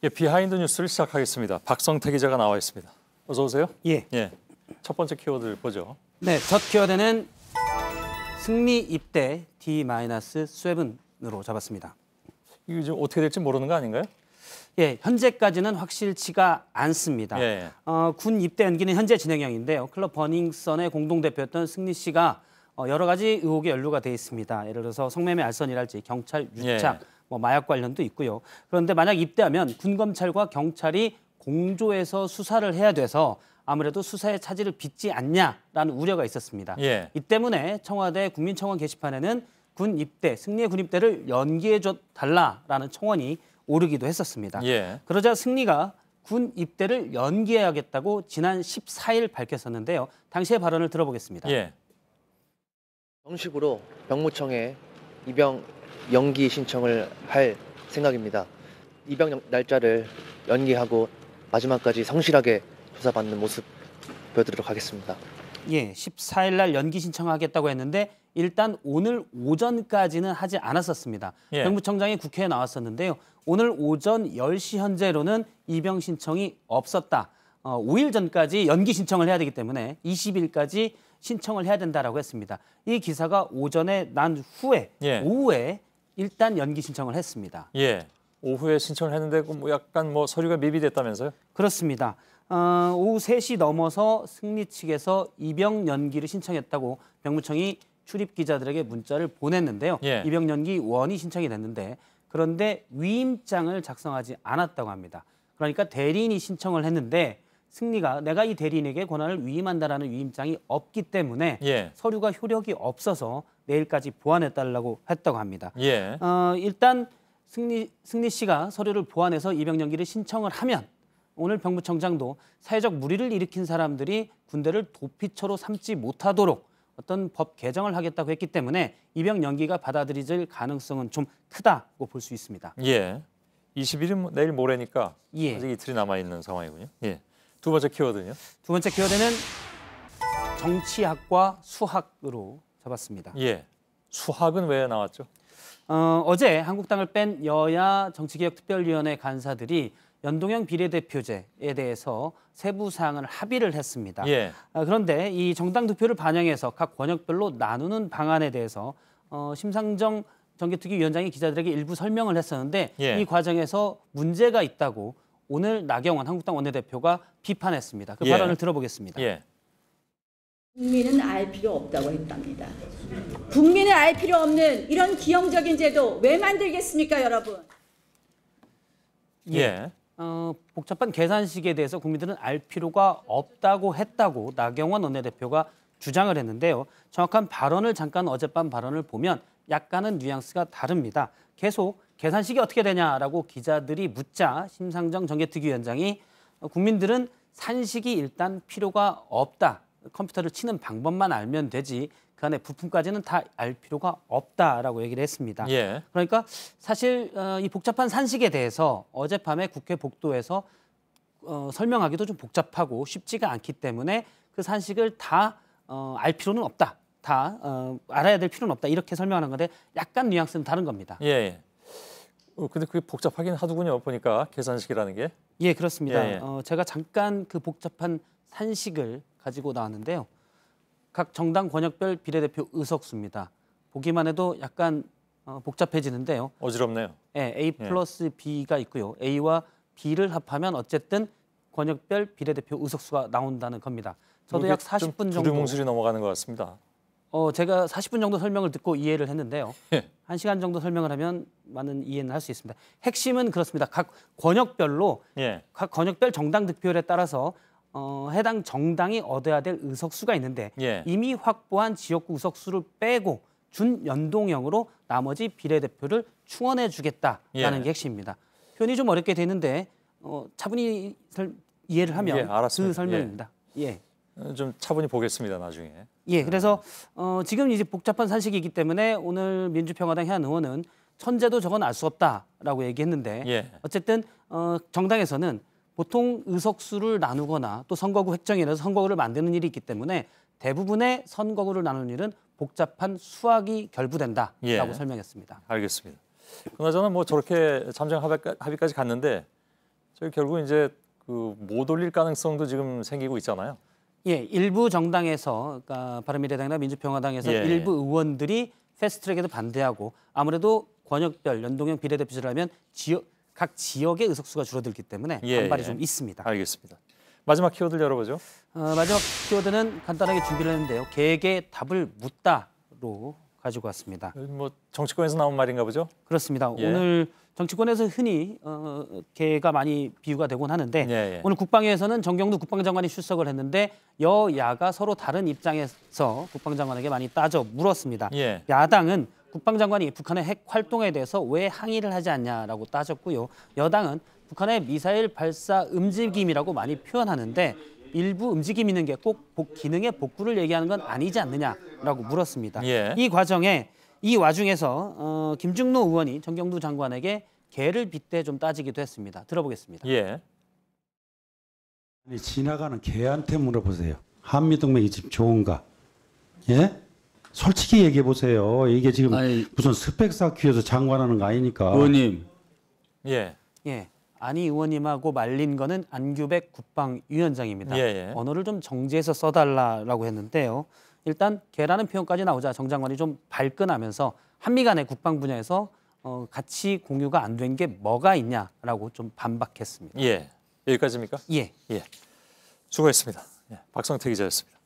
예, 비하인드 뉴스를 시작하겠습니다. 박성태 기자가 나와 있습니다. 어서 오세요. 예. 첫 번째 키워드를 보죠. 네, 첫 키워드는 승리 입대 D-7으로 잡았습니다. 이게 지금 어떻게 될지 모르는 거 아닌가요? 예, 현재까지는 확실치가 않습니다. 예. 군 입대 연기는 현재 진행형인데요. 클럽 버닝썬의 공동대표였던 승리 씨가 여러 가지 의혹에 연루가 돼 있습니다. 예를 들어서 성매매 알선이랄지 경찰 유착, 마약 관련도 있고요. 그런데 만약 입대하면 군 검찰과 경찰이 공조해서 수사를 해야 돼서 아무래도 수사의 차질을 빚지 않냐라는 우려가 있었습니다. 예. 이 때문에 청와대 국민청원 게시판에는 군 입대, 승리의 군 입대를 연기해줘 달라라는 청원이 오르기도 했었습니다. 예. 그러자 승리가 군 입대를 연기해야겠다고 지난 14일 밝혔었는데요. 당시의 발언을 들어보겠습니다. 예. 정식으로 병무청에 입영 연기 신청을 할 생각입니다. 입영 날짜를 연기하고 마지막까지 성실하게 조사받는 모습 보여드리도록 하겠습니다. 예, 14일 날 연기 신청하겠다고 했는데 일단 오늘 오전까지는 하지 않았었습니다. 예. 병무청장이 국회에 나왔었는데요. 오늘 오전 10시 현재로는 입영 신청이 없었다. 5일 전까지 연기 신청을 해야 되기 때문에 20일까지 신청을 해야 된다라고 했습니다. 이 기사가 오전에 난 후에 오후에 일단 연기 신청을 했습니다. 예. 오후에 신청을 했는데 약간 서류가 미비됐다면서요? 그렇습니다. 오후 3시 넘어서 승리 측에서 입영 연기를 신청했다고 병무청이 출입 기자들에게 문자를 보냈는데요. 예. 입영 연기 원이 신청이 됐는데 그런데 위임장을 작성하지 않았다고 합니다. 그러니까 대리인이 신청을 했는데 승리가 내가 이 대리인에게 권한을 위임한다라는 위임장이 없기 때문에 서류가 효력이 없어서 내일까지 보완해달라고 했다고 합니다. 예. 일단 승리 씨가 서류를 보완해서 입영 연기를 신청을 하면 오늘 병무청장도 사회적 물의를 일으킨 사람들이 군대를 도피처로 삼지 못하도록 어떤 법 개정을 하겠다고 했기 때문에 입영 연기가 받아들여질 가능성은 좀 크다고 볼 수 있습니다. 예. 21일 내일 모레니까 예. 아직 이틀이 남아 있는 상황이군요. 예. 두 번째 키워드는요? 두 번째 키워드는 정치학과 수학으로 잡았습니다. 예. 수학은 왜 나왔죠? 어제 한국당을 뺀 여야 정치개혁특별위원회 간사들이 연동형 비례대표제에 대해서 세부 사항을 합의를 했습니다. 예. 그런데 이 정당 득표를 반영해서 각 권역별로 나누는 방안에 대해서 심상정 정개특위위원장이 기자들에게 일부 설명을 했었는데 이 과정에서 문제가 있다고 오늘 나경원 한국당 원내대표가 비판했습니다. 그 발언을 들어보겠습니다. 국민은 알 필요 없다고 했답니다. 국민은 알 필요 없는 이런 기형적인 제도 왜 만들겠습니까, 여러분? 복잡한 계산식에 대해서 국민들은 알 필요가 없다고 했다고 나경원 원내대표가 주장을 했는데요. 정확한 발언을 잠깐 어젯밤 발언을 보면 약간은 뉘앙스가 다릅니다. 계속 계산식이 어떻게 되냐라고 기자들이 묻자 심상정 정개특위위원장이 국민들은 산식이 일단 필요가 없다. 컴퓨터를 치는 방법만 알면 되지 그 안에 부품까지는 다 알 필요가 없다라고 얘기를 했습니다. 그러니까 사실 이 복잡한 산식에 대해서 어젯밤에 국회 복도에서 설명하기도 좀 복잡하고 쉽지가 않기 때문에 그 산식을 다 알 필요는 없다. 다 알아야 될 필요는 없다. 이렇게 설명하는 건데 약간 뉘앙스는 다른 겁니다. 근데 그게 복잡하긴 하더군요. 보니까 계산식이라는 게. 예, 그렇습니다. 제가 잠깐 그 복잡한 산식을 가지고 나왔는데요. 각 정당 권역별 비례대표 의석수입니다. 보기만 해도 약간 복잡해지는데요. 어지럽네요. A 플러스 B가 있고요. A와 B를 합하면 어쨌든 권역별 비례대표 의석수가 나온다는 겁니다. 저도 약 40분 정도. 두리뭉술이 넘어가는 것 같습니다. 제가 40분 정도 설명을 듣고 이해를 했는데요. 1시간 정도 설명을 하면 많은 이해는 할 수 있습니다. 핵심은 그렇습니다. 각 권역별로 각 권역별 정당 득표율에 따라서 해당 정당이 얻어야 될 의석수가 있는데 이미 확보한 지역구 의석수를 빼고 준연동형으로 나머지 비례대표를 충원해 주겠다라는 게 핵심입니다. 표현이 좀 어렵게 되는데 차분히 이해를 하면 그 설명입니다. 좀 차분히 보겠습니다, 나중에. 그래서 지금 이제 복잡한 산식이기 때문에 오늘 민주평화당 현 의원은 천재도 저건 알 수 없다라고 얘기했는데 어쨌든 정당에서는 보통 의석수를 나누거나 또 선거구 획정이라서 선거구를 만드는 일이 있기 때문에 대부분의 선거구를 나누는 일은 복잡한 수학이 결부된다라고 설명했습니다. 알겠습니다. 그나저나 저렇게 잠정 합의까지 갔는데 결국 이제 그 못 올릴 가능성도 지금 생기고 있잖아요. 예, 일부 정당에서 그러니까 바른미래당이나 민주평화당에서 예, 일부 의원들이 패스트트랙에도 반대하고 아무래도 권역별 연동형 비례대표제를 하면 각 지역의 의석수가 줄어들기 때문에 예, 반발이 예. 좀 있습니다. 알겠습니다. 마지막 키워드 열어보죠. 마지막 키워드는 간단하게 준비를 했는데요. 개에게 답을 묻다로 가지고 왔습니다. 뭐 정치권에서 나온 말인가 보죠? 그렇습니다. 예. 오늘 정치권에서 흔히 개가 많이 비유가 되곤 하는데 예, 예. 오늘 국방위에서는 정경두 국방장관이 출석을 했는데 여야가 서로 다른 입장에서 국방장관에게 많이 따져 물었습니다. 예. 야당은 국방장관이 북한의 핵 활동에 대해서 왜 항의를 하지 않냐라고 따졌고요. 여당은 북한의 미사일 발사 움직임이라고 많이 표현하는데 일부 움직임 있는 게 꼭 기능의 복구를 얘기하는 건 아니지 않느냐라고 물었습니다. 예. 이 와중에서 김중로 의원이 정경두 장관에게 개를 빗대 좀 따지기도 했습니다. 들어보겠습니다. 예. 아니, 지나가는 개한테 물어보세요. 한미동맹이 지금 좋은가? 예? 솔직히 얘기해 보세요. 이게 지금 아니, 무슨 스펙 쌓기 위해서 장관하는 거 아니니까. 의원님, 예. 예, 안희 의원님하고 말린 거는 안규백 국방위원장입니다. 예, 예. 언어를 좀 정제해서 써달라고 했는데요. 일단 개라는 표현까지 나오자 정 장관이 좀 발끈하면서 한미 간의 국방 분야에서 같이 공유가 안 된 게 뭐가 있냐라고 좀 반박했습니다. 예. 여기까지입니까? 예. 예. 수고했습니다. 예. 박성태 기자였습니다.